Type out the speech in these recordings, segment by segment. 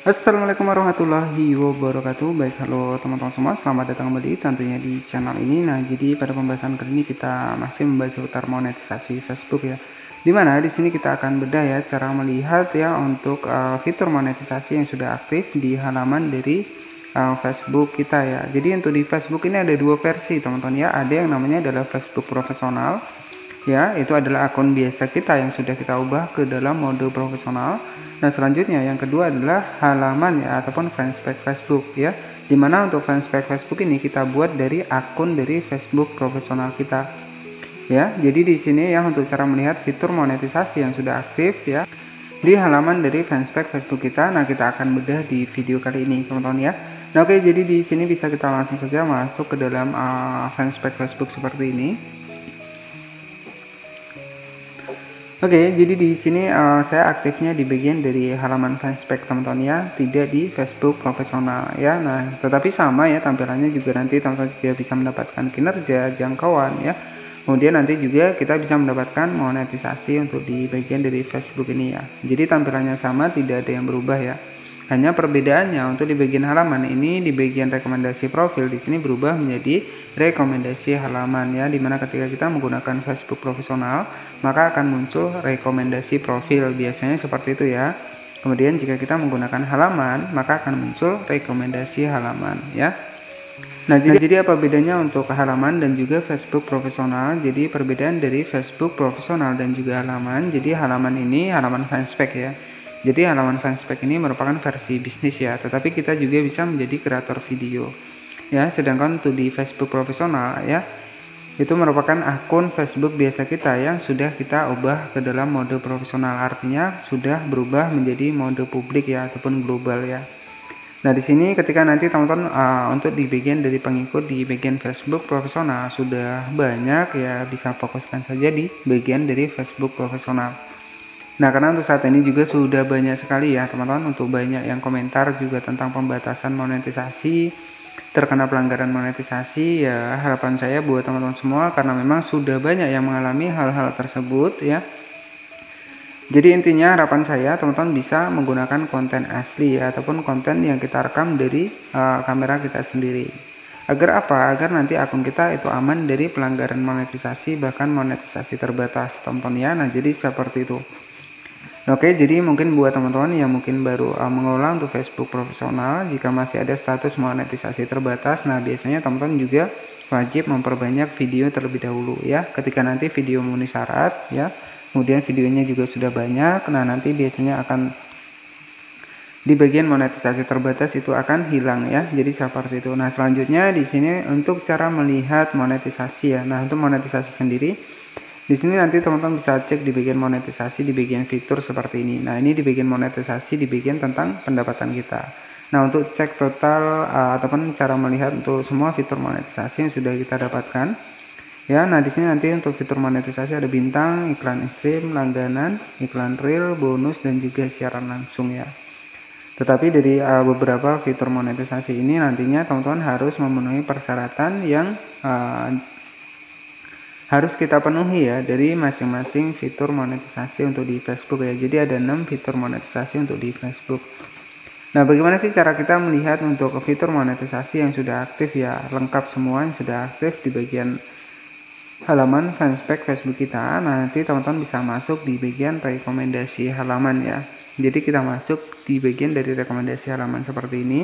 Assalamualaikum warahmatullahi wabarakatuh. Baik, halo teman-teman semua, selamat datang kembali tentunya di channel ini. Nah, jadi pada pembahasan kali ini kita masih membahas seputar monetisasi Facebook ya. Dimana di sini kita akan bedah ya cara melihat ya untuk fitur monetisasi yang sudah aktif di halaman dari Facebook kita ya. Jadi untuk di Facebook ini ada dua versi teman-teman ya. Ada yang namanya adalah Facebook profesional ya, itu adalah akun biasa kita yang sudah kita ubah ke dalam mode profesional. Nah, selanjutnya yang kedua adalah halaman ya ataupun fanspage Facebook ya. Dimana untuk fanspage Facebook ini kita buat dari akun dari Facebook profesional kita. Ya, jadi di sini ya untuk cara melihat fitur monetisasi yang sudah aktif ya di halaman dari fanspage Facebook kita. Nah, kita akan bedah di video kali ini, teman-teman ya. Nah, oke, jadi di sini bisa kita langsung saja masuk ke dalam fanspage Facebook seperti ini. Oke, jadi di sini saya aktifnya di bagian dari halaman fanspage teman-teman ya, tidak di Facebook profesional ya. Nah, tetapi sama ya tampilannya juga, nanti teman-teman juga bisa mendapatkan kinerja, jangkauan ya. Kemudian nanti juga kita bisa mendapatkan monetisasi untuk di bagian dari Facebook ini ya. Jadi tampilannya sama, tidak ada yang berubah ya. Hanya perbedaannya untuk di bagian halaman ini, di bagian rekomendasi profil di sini berubah menjadi rekomendasi halaman ya, dimana ketika kita menggunakan Facebook profesional maka akan muncul rekomendasi profil, biasanya seperti itu ya. Kemudian jika kita menggunakan halaman maka akan muncul rekomendasi halaman ya. Nah, jadi apa bedanya untuk halaman dan juga Facebook profesional? Jadi perbedaan dari Facebook profesional dan juga halaman, jadi halaman ini halaman fanspage ya. Jadi halaman fanspage ini merupakan versi bisnis ya, tetapi kita juga bisa menjadi kreator video ya. Sedangkan untuk di Facebook profesional ya, itu merupakan akun Facebook biasa kita yang sudah kita ubah ke dalam mode profesional, artinya sudah berubah menjadi mode publik ya ataupun global ya. Nah, di sini ketika nanti teman-teman untuk di bagian dari pengikut di bagian Facebook profesional sudah banyak ya, bisa fokuskan saja di bagian dari Facebook profesional. Nah, karena untuk saat ini juga sudah banyak sekali ya teman-teman, untuk banyak yang komentar juga tentang pembatasan monetisasi, terkena pelanggaran monetisasi ya. Harapan saya buat teman-teman semua, karena memang sudah banyak yang mengalami hal-hal tersebut ya. Jadi intinya harapan saya teman-teman bisa menggunakan konten asli ya, ataupun konten yang kita rekam dari kamera kita sendiri. Agar apa? Agar nanti akun kita itu aman dari pelanggaran monetisasi, bahkan monetisasi terbatas teman-teman ya. Nah, jadi seperti itu. Oke, jadi mungkin buat teman-teman yang mungkin baru mengelola untuk Facebook profesional, jika masih ada status monetisasi terbatas, nah biasanya teman-teman juga wajib memperbanyak video terlebih dahulu ya. Ketika nanti video memenuhi syarat ya, kemudian videonya juga sudah banyak, nah nanti biasanya akan di bagian monetisasi terbatas itu akan hilang ya. Jadi seperti itu. Nah, selanjutnya di sini untuk cara melihat monetisasi ya. Nah, untuk monetisasi sendiri di sini nanti teman-teman bisa cek di bagian monetisasi di bagian fitur seperti ini. Nah, ini di bagian monetisasi di bagian tentang pendapatan kita. Nah, untuk cek total ataupun cara melihat untuk semua fitur monetisasi yang sudah kita dapatkan ya. Nah, di sini nanti untuk fitur monetisasi ada bintang, iklan ekstrim, langganan, iklan real, bonus, dan juga siaran langsung ya. Tetapi dari beberapa fitur monetisasi ini nantinya teman-teman harus memenuhi persyaratan yang harus kita penuhi ya dari masing-masing fitur monetisasi untuk di Facebook ya. Jadi ada 6 fitur monetisasi untuk di Facebook. Nah, bagaimana sih cara kita melihat untuk fitur monetisasi yang sudah aktif ya, lengkap semua yang sudah aktif di bagian halaman fanspage Facebook kita. Nah, nanti teman-teman bisa masuk di bagian rekomendasi halaman ya. Jadi kita masuk di bagian dari rekomendasi halaman seperti ini.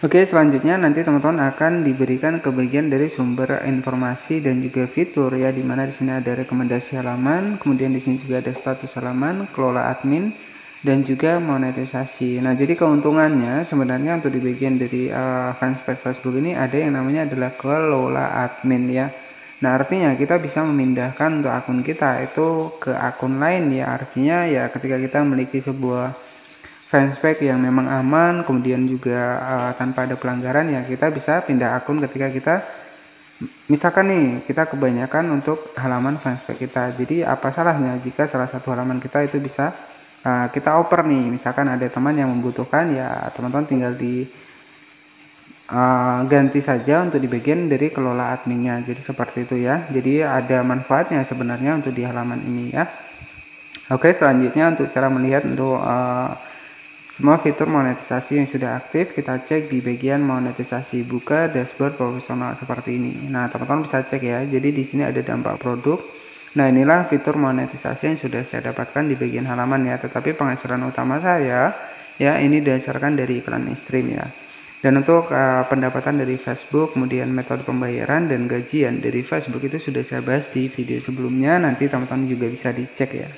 Oke, selanjutnya nanti teman-teman akan diberikan ke bagian dari sumber informasi dan juga fitur ya, dimana di sini ada rekomendasi halaman, kemudian di sini juga ada status halaman, kelola admin, dan juga monetisasi. Nah, jadi keuntungannya sebenarnya untuk di bagian dari fanspage Facebook ini ada yang namanya adalah kelola admin ya. Nah, artinya kita bisa memindahkan untuk akun kita itu ke akun lain ya. Artinya ya ketika kita memiliki sebuah fanspage yang memang aman, kemudian juga tanpa ada pelanggaran ya, kita bisa pindah akun ketika kita misalkan nih kita kebanyakan untuk halaman fanspage kita. Jadi apa salahnya jika salah satu halaman kita itu bisa kita oper nih, misalkan ada teman yang membutuhkan ya, teman-teman tinggal di ganti saja untuk di bagian dari kelola adminnya. Jadi seperti itu ya. Jadi ada manfaatnya sebenarnya untuk di halaman ini ya. Oke, selanjutnya untuk cara melihat untuk semua fitur monetisasi yang sudah aktif, kita cek di bagian monetisasi, buka dashboard profesional seperti ini. Nah, teman-teman bisa cek ya. Jadi di sini ada dampak produk. Nah, inilah fitur monetisasi yang sudah saya dapatkan di bagian halaman ya. Tetapi penghasilan utama saya ya ini berdasarkan dari iklan stream ya. Dan untuk pendapatan dari Facebook, kemudian metode pembayaran dan gajian dari Facebook itu sudah saya bahas di video sebelumnya. Nanti teman-teman juga bisa dicek ya.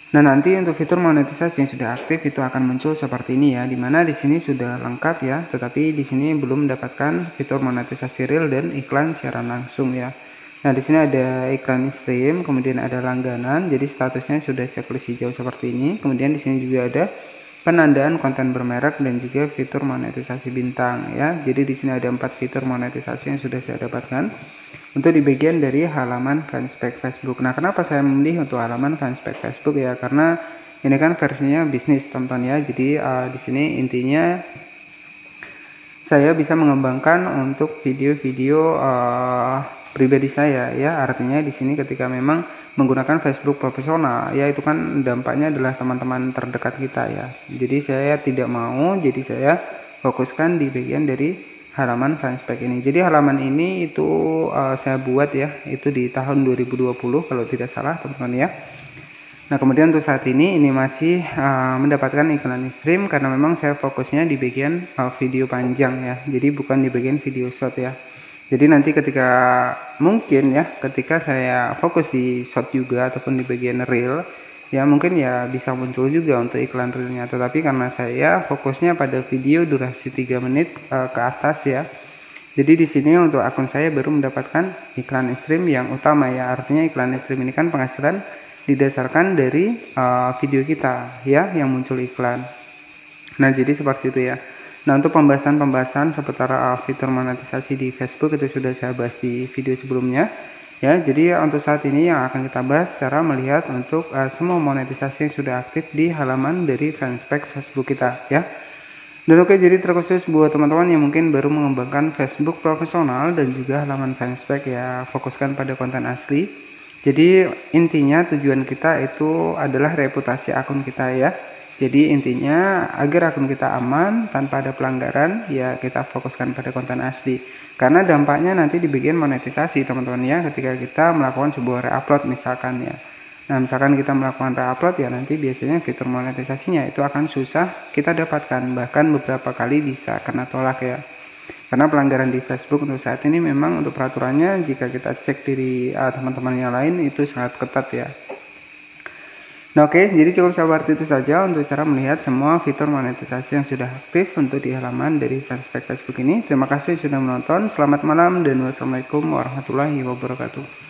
Nah, nanti untuk fitur monetisasi yang sudah aktif itu akan muncul seperti ini ya, dimana di sini sudah lengkap ya, tetapi di sini belum mendapatkan fitur monetisasi real dan iklan siaran langsung ya. Nah, di sini ada iklan stream, kemudian ada langganan, jadi statusnya sudah checklist hijau seperti ini. Kemudian di sini juga ada penandaan konten bermerek dan juga fitur monetisasi bintang ya. Jadi di sini ada 4 fitur monetisasi yang sudah saya dapatkan untuk di bagian dari halaman fanspage Facebook. Nah, kenapa saya memilih untuk halaman fanspage Facebook ya? Karena ini kan versinya bisnis teman-teman ya. Jadi di sini intinya saya bisa mengembangkan untuk video-video pribadi saya ya. Artinya di sini ketika memang menggunakan Facebook profesional ya, itu kan dampaknya adalah teman-teman terdekat kita ya. Jadi saya tidak mau, jadi saya fokuskan di bagian dari halaman fanspage ini. Jadi halaman ini itu saya buat ya, itu di tahun 2020 kalau tidak salah teman-teman ya. Nah, kemudian untuk saat ini masih mendapatkan iklan stream karena memang saya fokusnya di bagian video panjang ya. Jadi bukan di bagian video short ya. Jadi nanti ketika mungkin ya, ketika saya fokus di short juga ataupun di bagian reel ya, mungkin ya bisa muncul juga untuk iklan realnya. Tetapi karena saya fokusnya pada video durasi 3 menit ke atas ya. Jadi di sini untuk akun saya baru mendapatkan iklan stream yang utama ya. Artinya iklan stream ini kan penghasilan didasarkan dari video kita ya yang muncul iklan. Nah, jadi seperti itu ya. Nah, untuk pembahasan seputar fitur monetisasi di Facebook itu sudah saya bahas di video sebelumnya ya. Jadi untuk saat ini yang akan kita bahas cara melihat untuk semua monetisasi yang sudah aktif di halaman dari fanspage Facebook kita ya. Dan oke, jadi terkhusus buat teman-teman yang mungkin baru mengembangkan Facebook profesional dan juga halaman fanspage ya, fokuskan pada konten asli. Jadi intinya tujuan kita itu adalah reputasi akun kita ya. Jadi intinya agar akun kita aman tanpa ada pelanggaran ya, kita fokuskan pada konten asli. Karena dampaknya nanti di bagian monetisasi teman-teman ya, ketika kita melakukan sebuah re-upload misalkan ya. Nah, misalkan kita melakukan re-upload ya, nanti biasanya fitur monetisasinya itu akan susah kita dapatkan, bahkan beberapa kali bisa kena tolak ya. Karena pelanggaran di Facebook untuk saat ini memang untuk peraturannya jika kita cek dari teman-teman yang lain itu sangat ketat ya. Nah, oke, jadi cukup seperti itu saja untuk cara melihat semua fitur monetisasi yang sudah aktif untuk di halaman dari fanspage Facebook ini. Terima kasih sudah menonton, selamat malam dan wassalamualaikum warahmatullahi wabarakatuh.